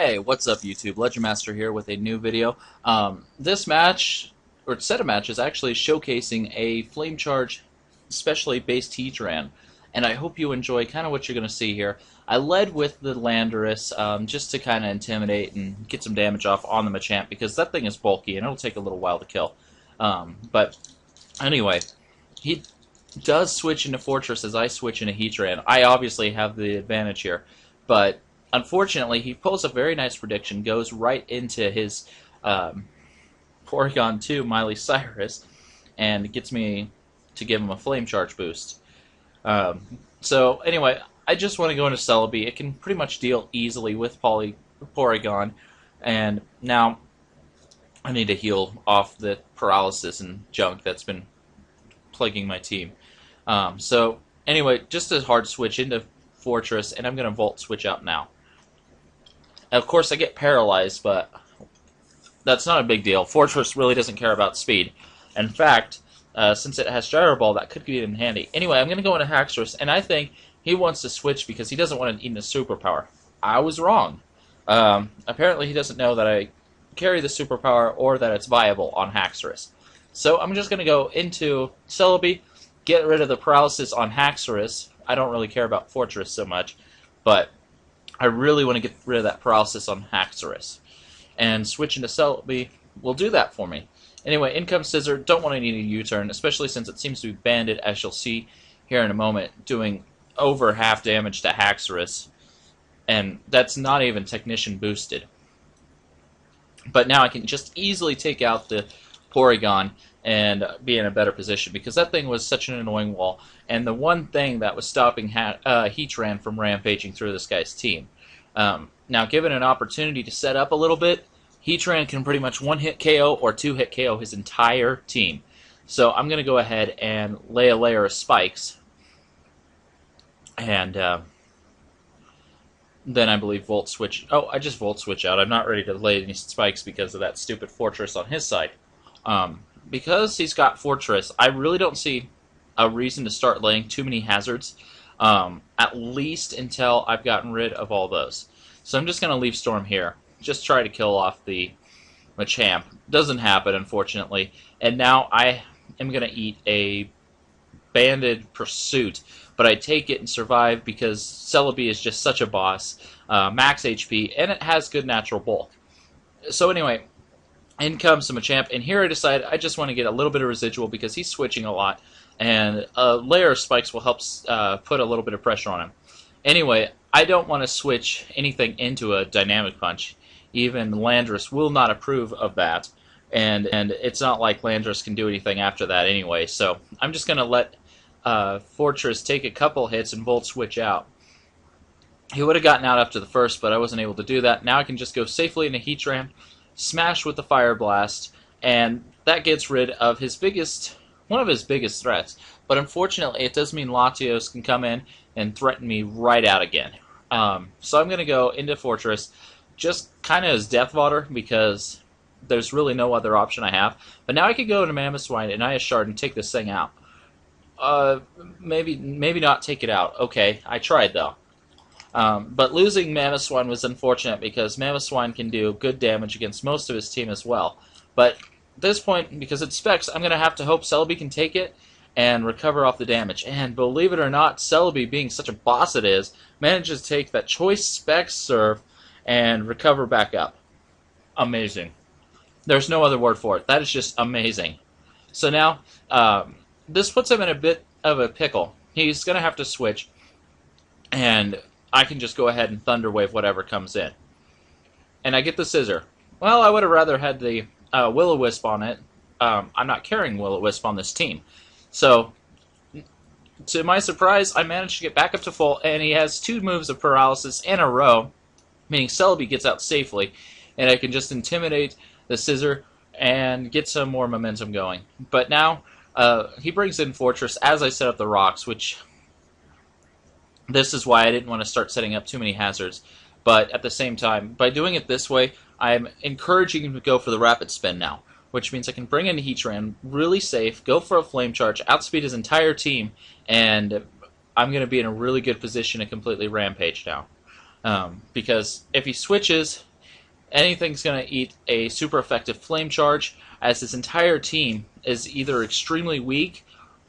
Hey, what's up YouTube? Legend Master here with a new video. This match, or set of matches, actually showcasing a Flame Charge specially based Heatran, and I hope you enjoy kind of what you're going to see here. I led with the Landorus just to kind of intimidate and get some damage off on the Machamp because that thing is bulky and it'll take a little while to kill. But anyway, he does switch into Fortress as I switch into Heatran. I obviously have the advantage here, but unfortunately, he pulls a very nice prediction, goes right into his Porygon 2 Miley Cyrus, and gets me to give him a Flame Charge boost. So anyway, I just want to go into Celebi. It can pretty much deal easily with Porygon, and now I need to heal off the paralysis and junk that's been plaguing my team. So anyway, just a hard switch into Fortress, and I'm going to Volt Switch out now. Of course, I get paralyzed, but that's not a big deal. Fortress really doesn't care about speed. In fact, since it has Gyro Ball, that could get in handy. Anyway, I'm going to go into Haxorus, and I think he wants to switch because he doesn't want to eat a superpower. I was wrong. Apparently, he doesn't know that I carry the superpower or that it's viable on Haxorus. So I'm just going to go into Celebi, get rid of the paralysis on Haxorus. I don't really care about Fortress so much, but I really want to get rid of that paralysis on Haxorus. And switching to Celebi will do that for me. Anyway, in comes Scissor. Don't want to need a U-turn, especially since it seems to be banded, as you'll see here in a moment, doing over half damage to Haxorus. And that's not even Technician boosted. But now I can just easily take out the Porygon and be in a better position, because that thing was such an annoying wall, and the one thing that was stopping Heatran from rampaging through this guy's team. Now, given an opportunity to set up a little bit, Heatran can pretty much one-hit KO or two-hit KO his entire team. So I'm going to go ahead and lay a layer of spikes, and then I believe Volt Switch. Oh, I just Volt Switch out. I'm not ready to lay any spikes because of that stupid Fortress on his side. Because he's got Fortress, I really don't see a reason to start laying too many hazards, at least until I've gotten rid of all those. So I'm just going to leave Storm here. Just try to kill off the Machamp. Doesn't happen, unfortunately. And now I am going to eat a Banded Pursuit, but I take it and survive because Celebi is just such a boss. Max HP, and it has good natural bulk. So anyway, in comes the Machamp, and here I decide I just want to get a little bit of residual because he's switching a lot, and a layer of spikes will help put a little bit of pressure on him. Anyway, I don't want to switch anything into a Dynamic Punch. Even Landorus will not approve of that, and it's not like Landorus can do anything after that anyway, so I'm just going to let Fortress take a couple hits and Volt Switch out. He would have gotten out after the first, but I wasn't able to do that. Now I can just go safely into Heatran, smash with the Fire Blast, and that gets rid of one of his biggest threats. But unfortunately, it does mean Latios can come in and threaten me right out again. So I'm going to go into Fortress, just kind of as Death Water, because there's really no other option I have. But now I could go into Mamoswine and Ice Shard and take this thing out. Maybe not take it out. Okay, I tried though. But losing Mamoswine was unfortunate because Mamoswine can do good damage against most of his team as well. But at this point, because it's Specs, I'm going to have to hope Celebi can take it and recover off the damage. And believe it or not, Celebi, being such a boss it is, manages to take that choice Specs serve and recover back up. Amazing. There's no other word for it. That is just amazing. So now, this puts him in a bit of a pickle. He's going to have to switch, and I can just go ahead and Thunder Wave whatever comes in. And I get the Scissor. Well, I would have rather had the Will-O-Wisp on it. I'm not carrying Will-O-Wisp on this team. So, to my surprise, I managed to get back up to full, and he has two moves of Paralysis in a row, meaning Celebi gets out safely, and I can just intimidate the Scissor and get some more momentum going. But now, he brings in Fortress as I set up the rocks, which this is why I didn't want to start setting up too many hazards. But at the same time, by doing it this way, I'm encouraging him to go for the Rapid Spin now, which means I can bring in Heatran really safe, go for a Flame Charge, outspeed his entire team, and I'm going to be in a really good position to completely rampage now. Because if he switches, anything's going to eat a super effective flame charge, as his entire team is either extremely weak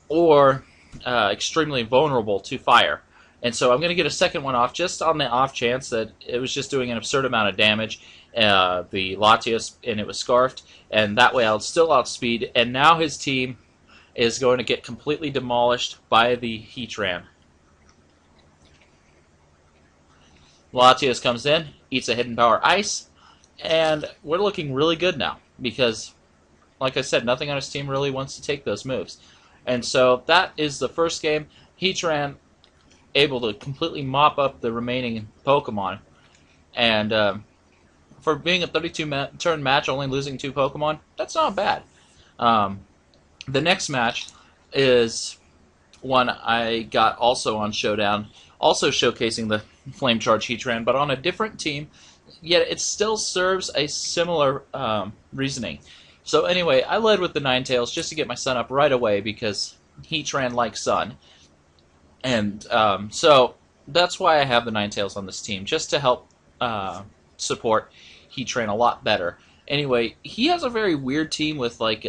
or extremely vulnerable to fire. And so I'm going to get a second one off just on the off chance that it was just doing an absurd amount of damage, the Latios, and it was scarfed, and that way I'll still outspeed, and now his team is going to get completely demolished by the Heatran. Latios comes in, eats a hidden power ice, and we're looking really good now because, like I said, nothing on his team really wants to take those moves. And so that is the first game. Heatran able to completely mop up the remaining Pokemon. And for being a 32-turn match, only losing 2 Pokemon, that's not bad. The next match is one I got also on Showdown, also showcasing the Flame Charge Heatran, but on a different team, yet it still serves a similar reasoning. So anyway, I led with the Ninetales just to get my Sun up right away because Heatran likes Sun. And so that's why I have the Ninetales on this team, just to help support Heatran a lot better. Anyway, he has a very weird team with like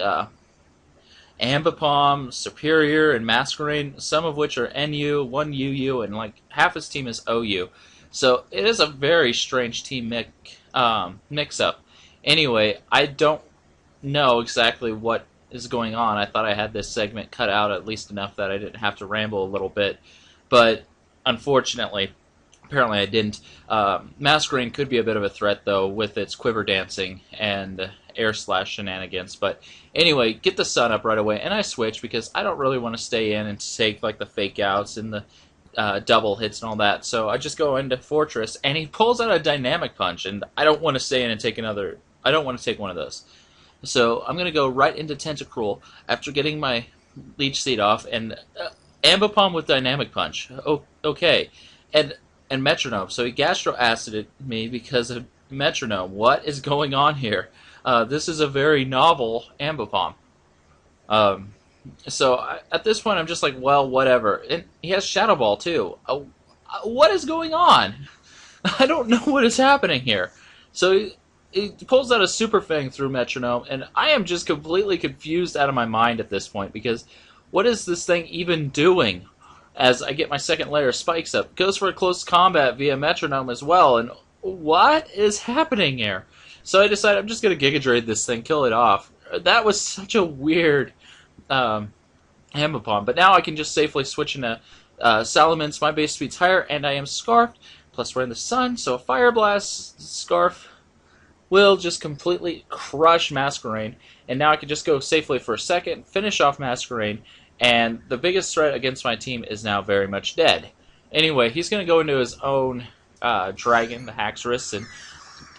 Ambipom, Superior, and Masquerain, some of which are NU, 1 UU, and like half his team is OU. So it is a very strange team mix-up. Anyway, I don't know exactly what is going on. I thought I had this segment cut out at least enough that I didn't have to ramble a little bit, but unfortunately, apparently I didn't. Masquerain could be a bit of a threat, though, with its quiver dancing and air slash shenanigans. But anyway, get the Sun up right away, and I switch because I don't really want to stay in and take like the fake outs and the double hits and all that. So I just go into Fortress, and he pulls out a Dynamic Punch, and I don't want to stay in and take another. I don't want to take one of those. So I'm going to go right into Tentacruel after getting my Leech Seed off, and Ambipom with Dynamic Punch. Oh, okay. And Metronome. So he Gastro Acided me because of Metronome. What is going on here? This is a very novel Ambipom. So at this point, I'm just like, well, whatever. And he has Shadow Ball, too. What is going on? I don't know what is happening here. So he pulls out a Super Fang through Metronome, and I am just completely confused out of my mind at this point, because what is this thing even doing? As I get my second layer of spikes up, goes for a close combat via Metronome as well, and what is happening here? So I decide I'm just going to Giga Drain this thing, kill it off. That was such a weird Ambipom, but now I can just safely switch into Salamence. My base speed's higher, and I am Scarfed, plus we're in the Sun, so a Fire Blast Scarf will just completely crush Masquerain, and now I can just go safely for a second, finish off Masquerain, and the biggest threat against my team is now very much dead. Anyway, he's going to go into his own dragon, the Haxorus, and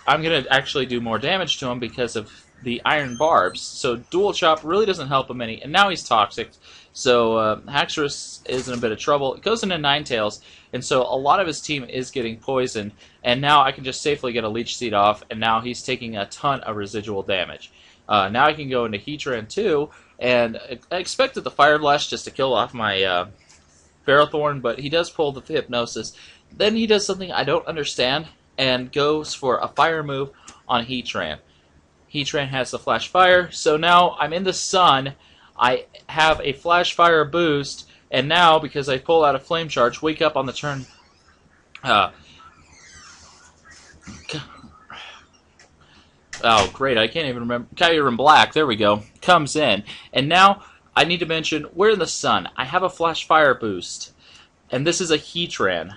I'm going to actually do more damage to him because of the Iron Barbs. So Dual Chop really doesn't help him any, and now he's toxic. So Haxorus is in a bit of trouble. It goes into Ninetales, and so a lot of his team is getting poisoned, and now I can just safely get a Leech Seed off, and now he's taking a ton of residual damage. Now I can go into Heatran too, and I expected the Fire Blast just to kill off my Ferrothorn, but he does pull the Hypnosis. Then he does something I don't understand, and goes for a Fire move on Heatran. Heatran has the Flash Fire, so now I'm in the Sun. I have a Flash Fire boost, and now, because I pull out a Flame Charge, wake up on the turn. Oh, great, I can't even remember. Kyurem Black, there we go, comes in. And now, I need to mention, we're in the Sun. I have a Flash Fire boost, and this is a Heatran.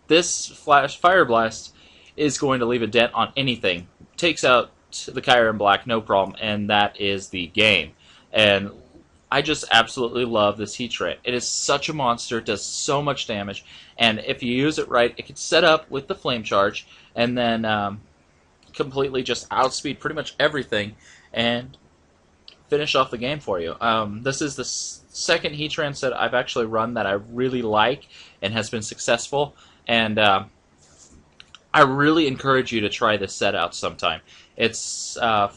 This Flash Fire Blast is going to leave a dent on anything. Takes out the Kyurem Black, no problem, and that is the game. And I just absolutely love this Heatran. It is such a monster, it does so much damage, and if you use it right, it can set up with the Flame Charge, and then completely just outspeed pretty much everything, and finish off the game for you. This is the second Heatran set I've actually run that I really like, and has been successful, and I really encourage you to try this set out sometime. It's a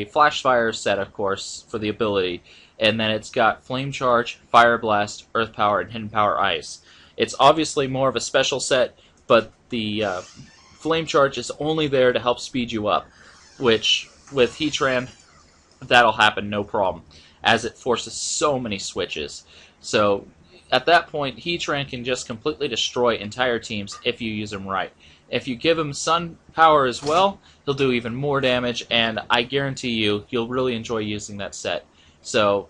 Flash Fire set, of course, for the ability, and then it's got Flame Charge, Fire Blast, Earth Power, and Hidden Power Ice. It's obviously more of a special set, but the Flame Charge is only there to help speed you up, which with Heatran, that'll happen no problem, as it forces so many switches. So at that point, Heatran can just completely destroy entire teams if you use him right. If you give him Sun Power as well, he'll do even more damage, and I guarantee you'll really enjoy using that set. So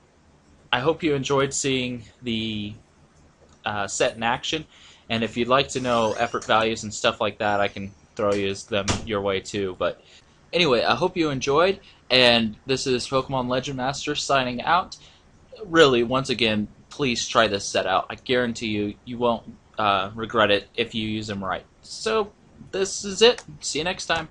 I hope you enjoyed seeing the set in action, and if you'd like to know effort values and stuff like that, I can throw them your way too. But anyway, I hope you enjoyed, and this is Pokemon Legend Master signing out. Really, once again, please try this set out. I guarantee you won't regret it if you use them right. So this is it. See you next time.